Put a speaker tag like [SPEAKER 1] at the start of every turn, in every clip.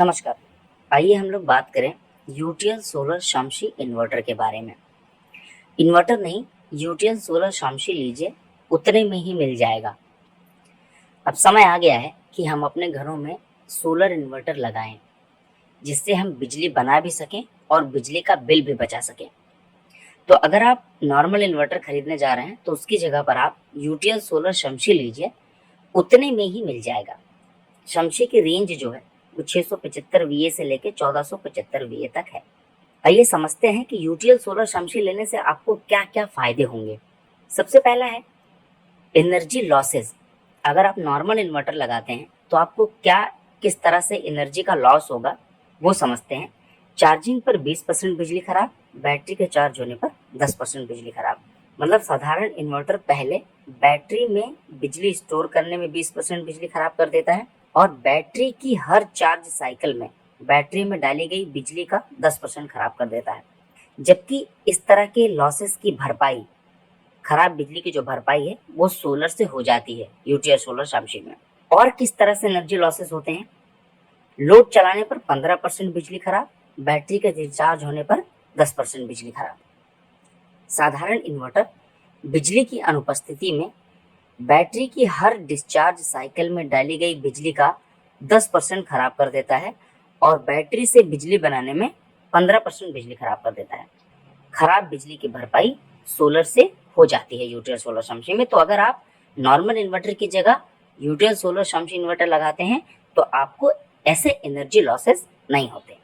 [SPEAKER 1] नमस्कार। आइए हम लोग बात करें यूटीएल सोलर शामसी इन्वर्टर के बारे में। इन्वर्टर नहीं, यूटीएल सोलर शामसी लीजिए, उतने में ही मिल जाएगा। अब समय आ गया है कि हम अपने घरों में सोलर इन्वर्टर लगाएं, जिससे हम बिजली बना भी सकें और बिजली का बिल भी बचा सकें। तो अगर आप नॉर्मल इन्वर्टर खरीदने जा रहे हैं तो उसकी जगह पर आप यूटीएल सोलर शामसी लीजिए, उतने में ही मिल जाएगा। शमशी की रेंज जो है वो 675 वीए से लेकर 1475 वीए तक है। आइए समझते हैं कि यूटीएल सोलर शमशी लेने से आपको क्या क्या फायदे होंगे। सबसे पहला है एनर्जी लॉसेस। अगर आप नॉर्मल इन्वर्टर लगाते हैं तो आपको क्या किस तरह से एनर्जी का लॉस होगा वो समझते हैं। चार्जिंग पर 20% बिजली खराब, बैटरी के चार्ज होने पर 10% बिजली खराब। मतलब साधारण इन्वर्टर पहले बैटरी में बिजली स्टोर करने में 20% बिजली खराब कर देता है और बैटरी की हर चार्ज साइकिल में बैटरी में डाली गई बिजली का 10% खराब कर देता है। जबकि इस तरह के लॉसेस की भरपाई, खराब बिजली की जो भरपाई है वो सोलर से हो जाती है यूटीएल सोलर शामसी में। और किस तरह से एनर्जी लॉसेस होते हैं? लोड चलाने पर 15% बिजली खराब, बैटरी के रिचार्ज होने पर 10% बिजली खराब। साधारण इन्वर्टर बिजली की अनुपस्थिति में बैटरी की हर डिस्चार्ज साइकिल में डाली गई बिजली का 10% खराब कर देता है और बैटरी से बिजली बनाने में 15% बिजली खराब कर देता है। खराब बिजली की भरपाई सोलर से हो जाती है यूटीएल सोलर शामसी में। तो अगर आप नॉर्मल इन्वर्टर की जगह यूटीएल सोलर शामसी इन्वर्टर लगाते हैं तो आपको ऐसे एनर्जी लॉसेस नहीं होते।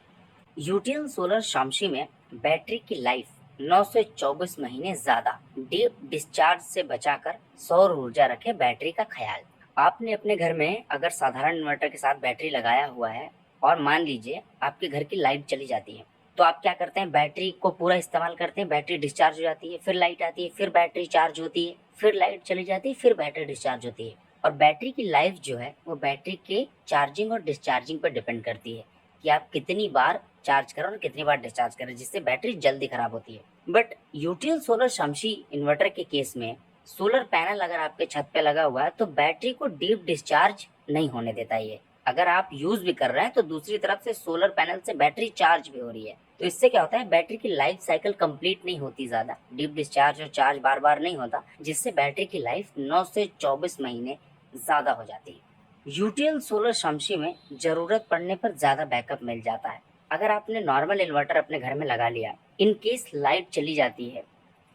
[SPEAKER 1] यूटीएल सोलर शामसी में बैटरी की लाइफ 9 से 24 महीने ज्यादा। डीप डिस्चार्ज से बचाकर सौर ऊर्जा रखे बैटरी का ख्याल। आपने अपने घर में अगर साधारण इन्वर्टर के साथ बैटरी लगाया हुआ है और मान लीजिए आपके घर की लाइट चली जाती है, तो आप क्या करते हैं? बैटरी को पूरा इस्तेमाल करते हैं, बैटरी डिस्चार्ज हो जाती है, फिर लाइट आती है, फिर बैटरी चार्ज होती है, फिर लाइट चली जाती है, फिर बैटरी डिस्चार्ज होती है। और बैटरी की लाइफ जो है वो बैटरी के चार्जिंग और डिस्चार्जिंग पर डिपेंड करती है कि आप कितनी बार चार्ज करें और कितनी बार डिस्चार्ज करें, जिससे बैटरी जल्दी खराब होती है। But UTL solar Shamsi inverter के केस में सोलर पैनल अगर आपके छत पे लगा हुआ है तो बैटरी को डीप डिस्चार्ज नहीं होने देता ये। अगर आप यूज भी कर रहे हैं तो दूसरी तरफ से सोलर पैनल से बैटरी चार्ज भी हो रही है, तो इससे क्या होता है, बैटरी की लाइफ साइकिल कंप्लीट नहीं होती, ज्यादा डीप डिस्चार्ज और चार्ज बार बार नहीं होता, जिससे बैटरी की लाइफ 9 से 24 महीने ज्यादा हो जाती है। यूटीएल सोलर शामसी में जरूरत पड़ने पर ज्यादा बैकअप मिल जाता है। अगर आपने नॉर्मल इन्वर्टर अपने घर में लगा लिया, इन केस लाइट चली जाती है,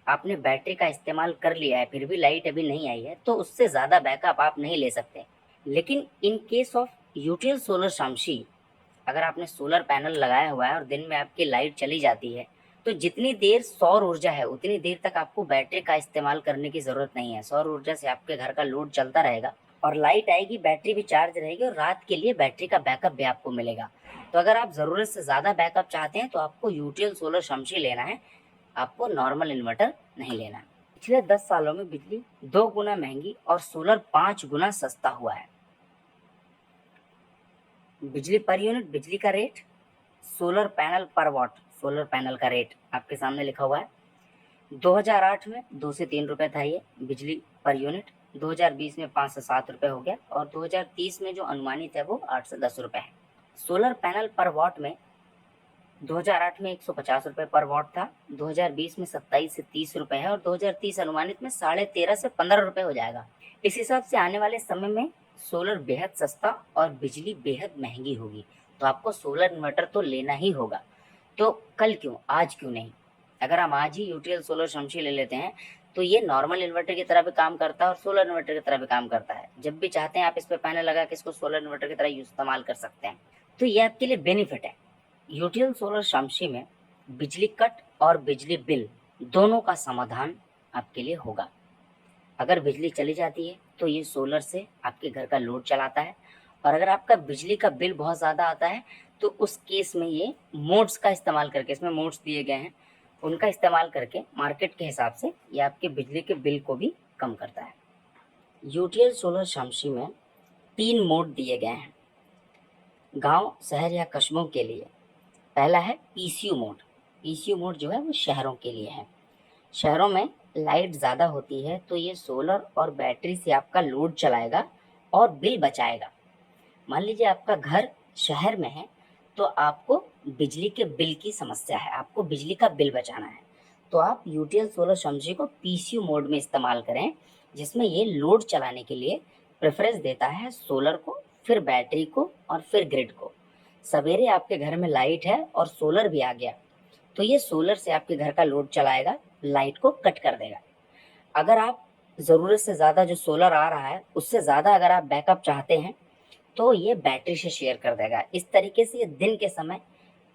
[SPEAKER 1] आपने बैटरी का इस्तेमाल कर लिया है फिर भी लाइट अभी नहीं आई है, तो उससे ज़्यादा बैकअप आप नहीं ले सकते। लेकिन in case of UTL solar शामसी, अगर आपने सोलर पैनल लगाया हुआ है और दिन में आपकी लाइट चली जाती है, तो जितनी देर सौर ऊर्जा है उतनी देर तक आपको बैटरी का इस्तेमाल करने की ज़रूरत नहीं है। सौर ऊर्जा से आपके घर का लोड चलता रहेगा और लाइट आएगी, बैटरी भी चार्ज रहेगी और रात के लिए बैटरी का बैकअप भी आपको मिलेगा। तो अगर आप ज़रूरत से ज़्यादा बैकअप चाहते हैं तो आपको यूटीएल सोलर शामसी लेना है, आपको नॉर्मल इन्वर्टर नहीं लेना। पिछले 10 सालों में बिजली 2 गुना महंगी और सोलर 5 गुना सस्ता हुआ है। बिजली पर यूनिट बिजली का रेट, सोलर पैनल पर वॉट सोलर पैनल का रेट आपके सामने लिखा हुआ है। 2008 में 2 से 3 रुपए था ये बिजली पर यूनिट, 2020 में 5 से 7 रुपए हो गया और 2030 में जो अनुमानित है वो 8 से 10 रुपए है। सोलर पैनल पर वॉट में 2008 में 150 रुपए पर वॉट था, 2020 में 27 से 30 रुपए है और 2030 अनुमानित में 13.5 से 15 रुपए हो जाएगा। इस हिसाब से आने वाले समय में सोलर बेहद सस्ता और बिजली बेहद महंगी होगी, तो आपको सोलर इन्वर्टर तो लेना ही होगा। तो कल क्यों, आज क्यों नहीं? अगर हम आज ही यूटीएल सोलर शामसी ले लेते हैं तो ये नॉर्मल इन्वर्टर की तरह भी काम करता है और सोलर इन्वर्टर की तरह भी काम करता है। जब भी चाहते हैं आप इस पे पैनल लगा के इसको सोलर इन्वर्टर की तरह इस्तेमाल कर सकते हैं, तो ये आपके लिए बेनिफिट है। यूटीएल सोलर शामसी में बिजली कट और बिजली बिल दोनों का समाधान आपके लिए होगा। अगर बिजली चली जाती है तो ये सोलर से आपके घर का लोड चलाता है और अगर आपका बिजली का बिल बहुत ज़्यादा आता है तो उस केस में ये मोड्स का इस्तेमाल करके, इसमें मोड्स दिए गए हैं, उनका इस्तेमाल करके मार्केट के हिसाब से ये आपके बिजली के बिल को भी कम करता है। यूटीएल सोलर शामसी में 3 मोड दिए गए हैं गांव, शहर या कस्बों के लिए। पहला है पीसीयू मोड। पीसीयू मोड जो है वो शहरों के लिए है। शहरों में लाइट ज़्यादा होती है तो ये सोलर और बैटरी से आपका लोड चलाएगा और बिल बचाएगा। मान लीजिए आपका घर शहर में है तो आपको बिजली के बिल की समस्या है, आपको बिजली का बिल बचाना है, तो आप यूटीएल सोलर शमशी को पीसीयू मोड में इस्तेमाल करें, जिसमें ये लोड चलाने के लिए प्रेफरेंस देता है सोलर को, फिर बैटरी को और फिर ग्रिड को। सवेरे आपके घर में लाइट है और सोलर भी आ गया, तो ये सोलर से आपके घर का लोड चलाएगा, लाइट को कट कर देगा। अगर आप ज़रूरत से ज़्यादा जो सोलर आ रहा है उससे ज़्यादा अगर आप बैकअप चाहते हैं तो ये बैटरी से शेयर कर देगा। इस तरीके से ये दिन के समय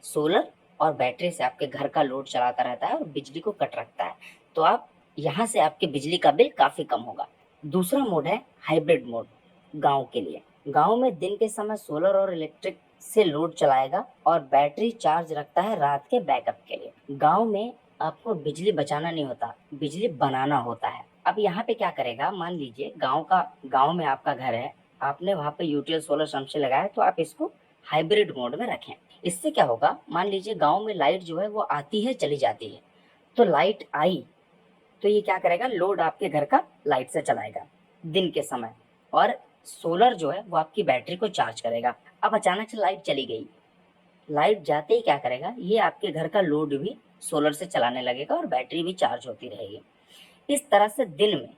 [SPEAKER 1] सोलर और बैटरी से आपके घर का लोड चलाता रहता है और बिजली को कट रखता है। तो आप यहाँ से आपके बिजली का बिल काफ़ी कम होगा। दूसरा मोड है हाइब्रिड मोड, गाँव के लिए। गाँव में दिन के समय सोलर और इलेक्ट्रिक से लोड चलाएगा और बैटरी चार्ज रखता है रात के बैकअप के लिए। गाँव में आपको बिजली बचाना नहीं होता, बिजली बनाना होता है। अब यहाँ पे क्या करेगा, मान लीजिए गाँव में आपका घर है, आपने वहाँ पे यूटीएल सोलर शमशी लगाया, तो आप इसको हाइब्रिड मोड में रखें। इससे क्या होगा, मान लीजिए गाँव में लाइट जो है वो आती है चली जाती है, तो लाइट आई तो ये क्या करेगा, लोड आपके घर का लाइट से चलाएगा दिन के समय, और सोलर जो है वो आपकी बैटरी को चार्ज करेगा। अब अचानक से लाइट चली गई, लाइट जाते ही क्या करेगा, ये आपके घर का लोड भी सोलर से चलाने लगेगा और बैटरी भी चार्ज होती रहेगी। इस तरह से दिन में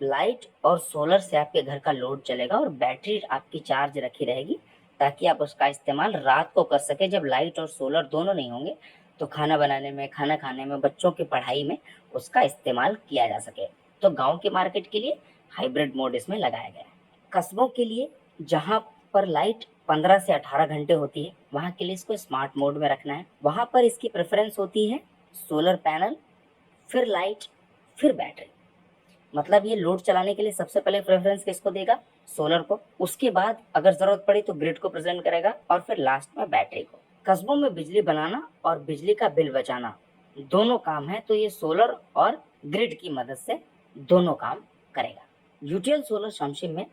[SPEAKER 1] लाइट और सोलर से आपके घर का लोड चलेगा और बैटरी आपकी चार्ज रखी रहेगी, ताकि आप उसका इस्तेमाल रात को कर सके, जब लाइट और सोलर दोनों नहीं होंगे, तो खाना बनाने में, खाना खाने में, बच्चों की पढ़ाई में उसका इस्तेमाल किया जा सके। तो गांव के मार्केट के लिए हाइब्रिड मोड इसमें लगाया गया है। कस्बों के लिए जहाँ पर लाइट 15 से 18 घंटे होती है, वहाँ के लिए इसको स्मार्ट मोड में रखना है। वहाँ पर इसकी प्रेफरेंस होती है सोलर पैनल, फिर लाइट, फिर बैटरी। मतलब ये लोड चलाने के लिए सबसे पहले प्रेफरेंस किसको देगा, सोलर को, उसके बाद अगर जरूरत पड़ी तो ग्रिड को प्रेजेंट करेगा, और फिर लास्ट में बैटरी को। कस्बों में बिजली बनाना और बिजली का बिल बचाना दोनों काम है, तो ये सोलर और ग्रिड की मदद से दोनों काम करेगा। यूटीएल सोलर शमशी में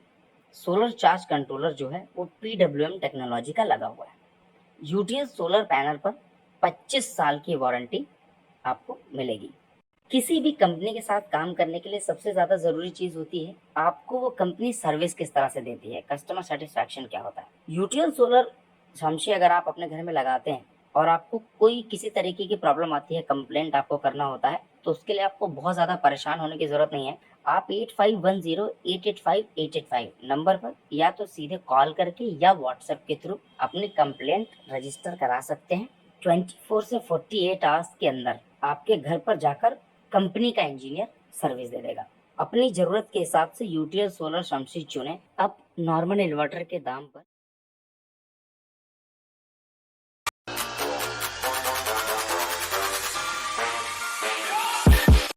[SPEAKER 1] सोलर चार्ज कंट्रोलर जो है वो पीडब्ल्यूएम टेक्नोलॉजी का लगा हुआ है। यूटीएल सोलर पैनल पर 25 साल की वारंटी आपको मिलेगी। किसी भी कंपनी के साथ काम करने के लिए सबसे ज़्यादा ज़रूरी चीज़ होती है आपको वो कंपनी सर्विस किस तरह से देती है, कस्टमर सेटिस्फैक्शन क्या होता है। यूटीएल सोलर शमशी अगर आप अपने घर में लगाते हैं और आपको कोई किसी तरीके की प्रॉब्लम आती है, कंप्लेंट आपको करना होता है, तो उसके लिए आपको बहुत ज़्यादा परेशान होने की ज़रूरत नहीं है। आप 8510885885 नंबर पर या तो सीधे कॉल करके या व्हाट्सएप के थ्रू अपनी कंप्लेंट रजिस्टर करा सकते हैं। 24 से 48 आवर्स के अंदर आपके घर पर जाकर कंपनी का इंजीनियर सर्विस दे देगा। अपनी जरूरत के हिसाब से यूटीएल सोलर शमशी चुने। अब नॉर्मल इन्वर्टर के दाम पर